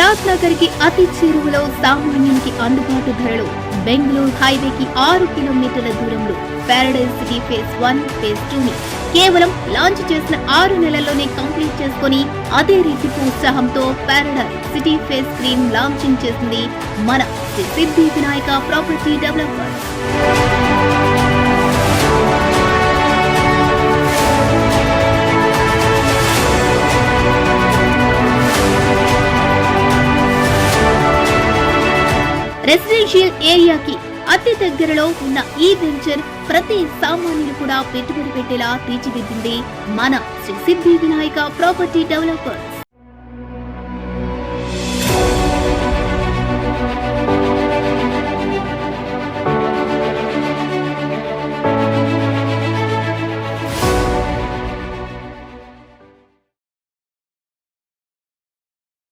విలాస్ నగర్ కి అతి చేరువలో సామాన్యునికి అందుబాటు ధరలో బెంగళూరు హైవేకి 6 కిలోమీటర్ల దూరంలో పారడైజ్ సిటీ ఫేజ్ 1, ఫేజ్ 2 ని కేవలం లాంచ్ చేసిన 6 నెలల్లోనే కంప్లీట్ చేసుకుని అదే రీతిపు ఉత్సాహంతో పారడైజ్ సిటీ ఫేజ్ 3 లాంచింగ్ చేసింది మన శ్రీ సిద్ధి వినాయక ప్రాపర్టీ డెవలపర్స్. రెసిడెన్షియల్ ఏరియాకి అతి దగ్గరలో ఉన్న ఈ వెంచర్ ప్రతి సామాన్యులు కూడా పెట్టుబడి పెట్టేలా తీర్చిదిద్దింది మన శ్రీ సిద్ధి వినాయక ప్రాపర్టీ డెవలపర్.